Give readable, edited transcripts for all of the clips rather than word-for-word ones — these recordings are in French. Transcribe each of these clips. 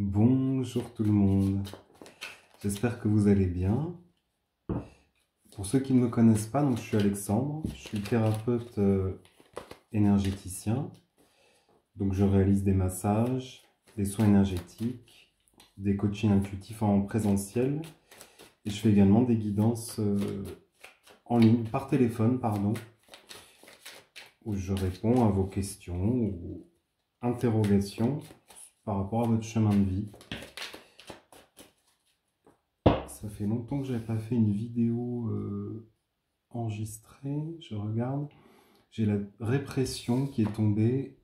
Bonjour tout le monde, j'espère que vous allez bien. Pour ceux qui ne me connaissent pas, donc je suis Alexandre, je suis thérapeute énergéticien. Donc je réalise des massages, des soins énergétiques, des coachings intuitifs en présentiel et je fais également des guidances en ligne, par téléphone, pardon, où je réponds à vos questions ou interrogations par rapport à votre chemin de vie. Ça fait longtemps que je n'avais pas fait une vidéo enregistrée. Je regarde. J'ai la répression qui est tombée.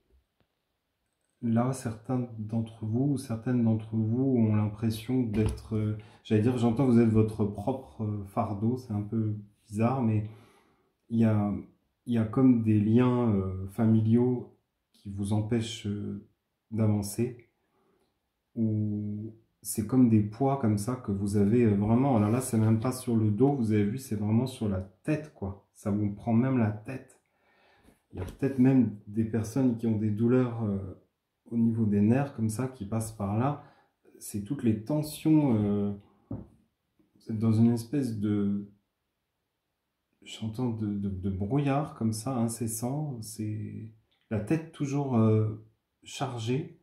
Là, certains d'entre vous ou certaines d'entre vous ont l'impression d'être... j'allais dire, j'entends que vous êtes votre propre fardeau. C'est un peu bizarre, mais il y a comme des liens familiaux qui vous empêchent d'avancer. Ou c'est comme des poids comme ça que vous avez vraiment, alors là c'est même pas sur le dos, vous avez vu, c'est vraiment sur la tête quoi, ça vous prend même la tête. Il y a peut-être même des personnes qui ont des douleurs au niveau des nerfs comme ça, qui passent par là, c'est toutes les tensions, vous êtes dans une espèce de, j'entends de brouillard comme ça, incessant, c'est la tête toujours chargée,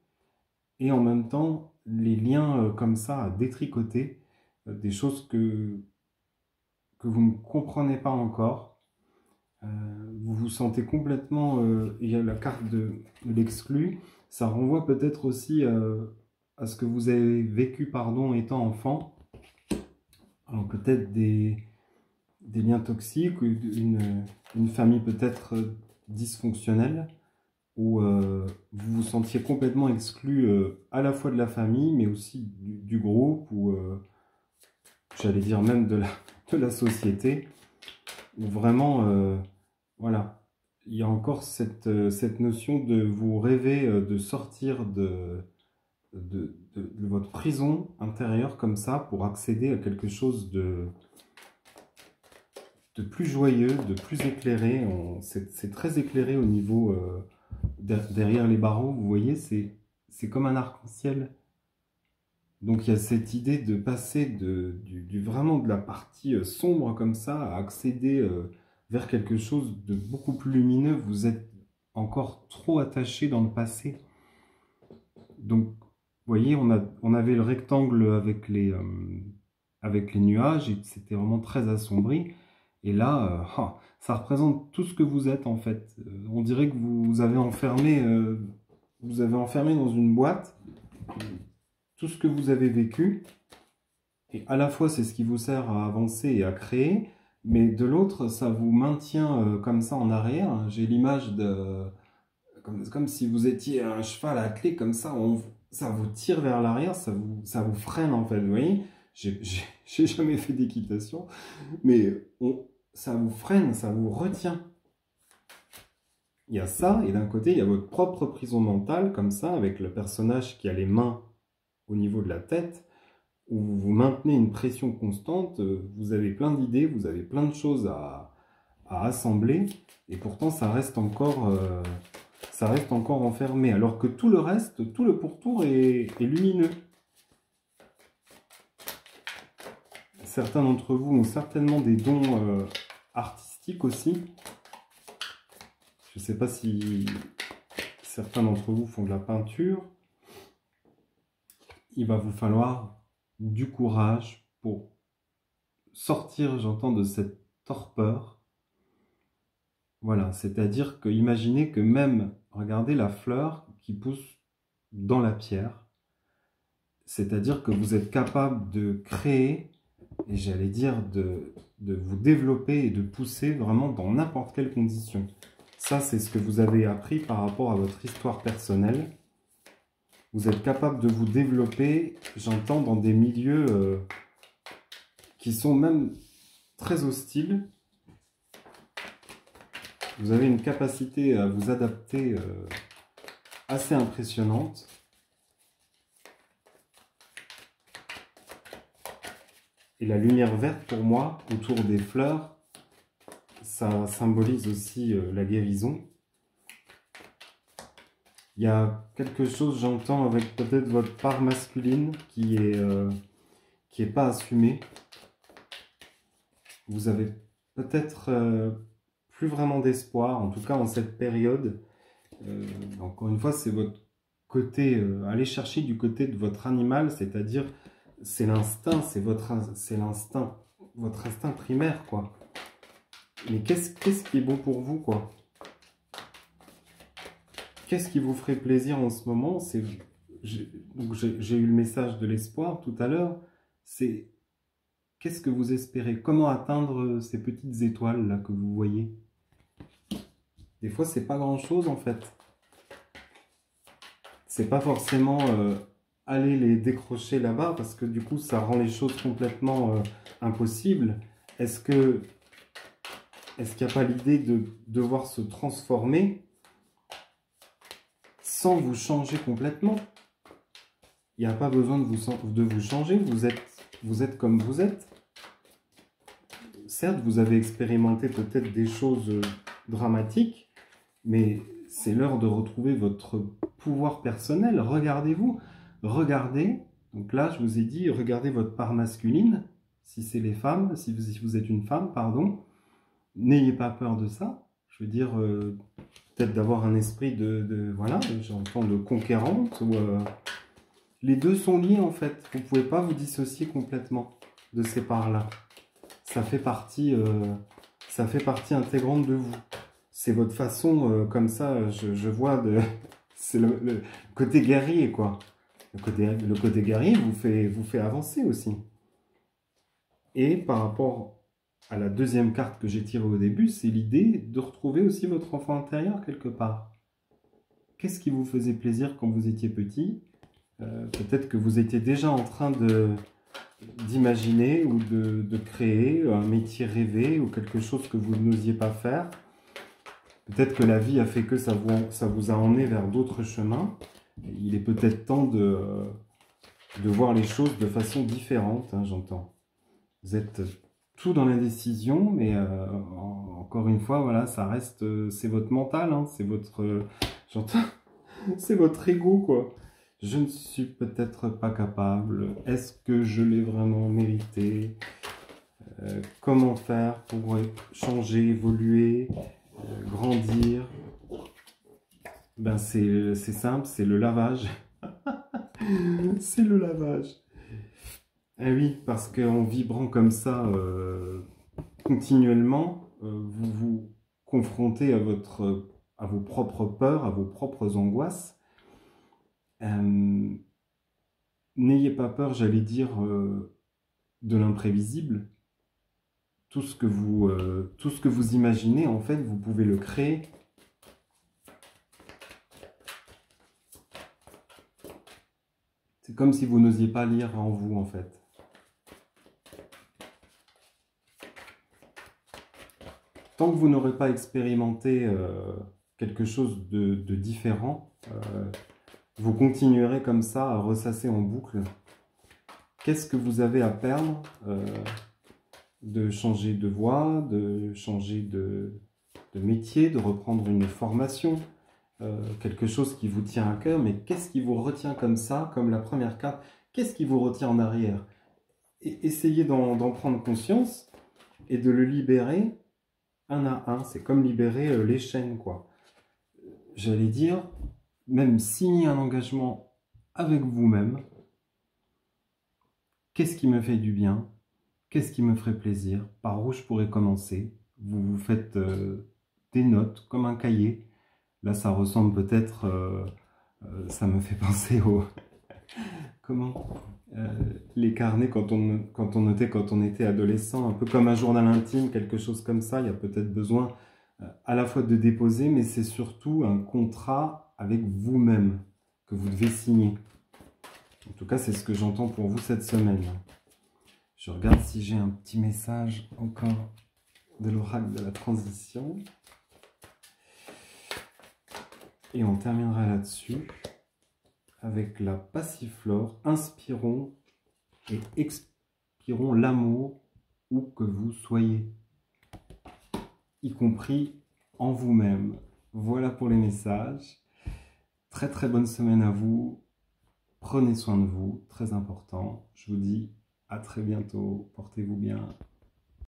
et en même temps, les liens comme ça à détricoter, des choses que vous ne comprenez pas encore. Vous vous sentez complètement... il y a la carte de l'exclu. Ça renvoie peut-être aussi à ce que vous avez vécu pardon, étant enfant. Alors peut-être des liens toxiques, une famille peut-être dysfonctionnelle, où vous vous sentiez complètement exclu à la fois de la famille, mais aussi du groupe, ou j'allais dire même de la société, où vraiment, voilà, il y a encore cette notion de vous rêver de sortir de votre prison intérieure comme ça, pour accéder à quelque chose de plus joyeux, de plus éclairé. C'est très éclairé au niveau... derrière les barreaux, vous voyez, c'est comme un arc-en-ciel. Donc il y a cette idée de passer vraiment de la partie sombre comme ça, à accéder vers quelque chose de beaucoup plus lumineux. Vous êtes encore trop attaché dans le passé. Donc, vous voyez, on avait le rectangle avec les nuages, et c'était vraiment très assombri. Et là, ça représente tout ce que vous êtes en fait. On dirait que vous avez enfermé dans une boîte tout ce que vous avez vécu. Et à la fois, c'est ce qui vous sert à avancer et à créer, mais de l'autre, ça vous maintient comme ça en arrière. J'ai l'image de... Comme si vous étiez un cheval à clé, comme ça, ça vous tire vers l'arrière, ça vous freine en fait, vous voyez. J'ai jamais fait d'équitation, mais ça vous freine, ça vous retient. Il y a ça, et d'un côté, il y a votre propre prison mentale, comme ça, avec le personnage qui a les mains au niveau de la tête, où vous maintenez une pression constante, vous avez plein d'idées, vous avez plein de choses à assembler, et pourtant ça reste encore enfermé, alors que tout le reste, tout le pourtour est lumineux. Certains d'entre vous ont certainement des dons artistiques aussi. Je ne sais pas si certains d'entre vous font de la peinture. Il va vous falloir du courage pour sortir, j'entends, de cette torpeur. Voilà, c'est-à-dire que imaginez que même, regardez la fleur qui pousse dans la pierre, c'est-à-dire que vous êtes capable de créer, et j'allais dire de vous développer et de pousser vraiment dans n'importe quelle condition. Ça, c'est ce que vous avez appris par rapport à votre histoire personnelle. Vous êtes capable de vous développer, j'entends, dans des milieux qui sont même très hostiles. Vous avez une capacité à vous adapter assez impressionnante. Et la lumière verte, pour moi, autour des fleurs, ça symbolise aussi la guérison. Il y a quelque chose, j'entends, avec peut-être votre part masculine qui est pas assumée. Vous avez peut-être plus vraiment d'espoir, en tout cas en cette période. Encore une fois, c'est votre côté, aller chercher du côté de votre animal, c'est-à-dire c'est l'instinct, c'est l'instinct, votre instinct primaire, quoi. Mais qu'est-ce qui est bon pour vous, quoi? Qu'est-ce qui vous ferait plaisir en ce moment? J'ai eu le message de l'espoir tout à l'heure. C'est qu'est-ce que vous espérez? Comment atteindre ces petites étoiles là que vous voyez? Des fois, c'est pas grand-chose en fait. C'est pas forcément aller les décrocher là-bas parce que du coup, ça rend les choses complètement impossibles. Est-ce qu'il n'y a pas l'idée de devoir se transformer sans vous changer complètement? Il n'y a pas besoin de vous changer, vous êtes comme vous êtes. Certes, vous avez expérimenté peut-être des choses dramatiques, mais c'est l'heure de retrouver votre pouvoir personnel. Regardez-vous, regardez. Donc là, je vous ai dit, regardez votre part masculine, si c'est les femmes, si vous êtes une femme, pardon. N'ayez pas peur de ça. Je veux dire, peut-être d'avoir un esprit voilà, j'entends de conquérante. Les deux sont liés en fait. Vous ne pouvez pas vous dissocier complètement de ces parts-là. Ça fait partie intégrante de vous. C'est votre façon, comme ça, je vois, c'est le côté guerrier, quoi. Le côté guerrier vous fait avancer aussi. Et par rapport à la deuxième carte que j'ai tirée au début, c'est l'idée de retrouver aussi votre enfant intérieur quelque part. Qu'est-ce qui vous faisait plaisir quand vous étiez petit? Peut-être que vous étiez déjà en train d'imaginer ou de créer un métier rêvé ou quelque chose que vous n'osiez pas faire. Peut-être que la vie a fait que ça vous a emmené vers d'autres chemins. Il est peut-être temps de voir les choses de façon différente, hein, j'entends. Vous êtes tout dans l'indécision, mais encore une fois, voilà, ça reste, c'est votre mental, hein, c'est votre, j'entends, c'est votre ego, quoi. Je ne suis peut-être pas capable. Est-ce que je l'ai vraiment mérité? Comment faire pour changer, évoluer, grandir? Ben c'est simple, c'est le lavage. C'est le lavage. Eh oui, parce qu'en vibrant comme ça continuellement, vous vous confrontez à vos propres peurs, à vos propres angoisses. N'ayez pas peur, j'allais dire, de l'imprévisible. Tout ce que vous imaginez, en fait, vous pouvez le créer. C'est comme si vous n'osiez pas lire en vous, en fait. Tant que vous n'aurez pas expérimenté quelque chose de différent, vous continuerez comme ça à ressasser en boucle. Qu'est-ce que vous avez à perdre de changer de voie, de changer de métier, de reprendre une formation, quelque chose qui vous tient à cœur, mais qu'est-ce qui vous retient comme ça, comme la première carte? Qu'est-ce qui vous retient en arrière? Et essayez d'en prendre conscience et de le libérer un à un. C'est comme libérer les chaînes, quoi. J'allais dire, même signer un engagement avec vous-même. Qu'est-ce qui me fait du bien? Qu'est-ce qui me ferait plaisir? Par où je pourrais commencer? Vous vous faites des notes, comme un cahier. Là, ça ressemble peut-être... ça me fait penser au... Comment les carnets quand on notait quand on était adolescent, un peu comme un journal intime, quelque chose comme ça. Il y a peut-être besoin à la fois de déposer, mais c'est surtout un contrat avec vous-même que vous devez signer. En tout cas, c'est ce que j'entends pour vous cette semaine. Je regarde si j'ai un petit message encore de l'oracle de la transition. Et on terminera là-dessus avec la passiflore. Inspirons et expirons l'amour où que vous soyez, y compris en vous-même. Voilà pour les messages. Très très bonne semaine à vous. Prenez soin de vous, très important. Je vous dis à très bientôt. Portez-vous bien.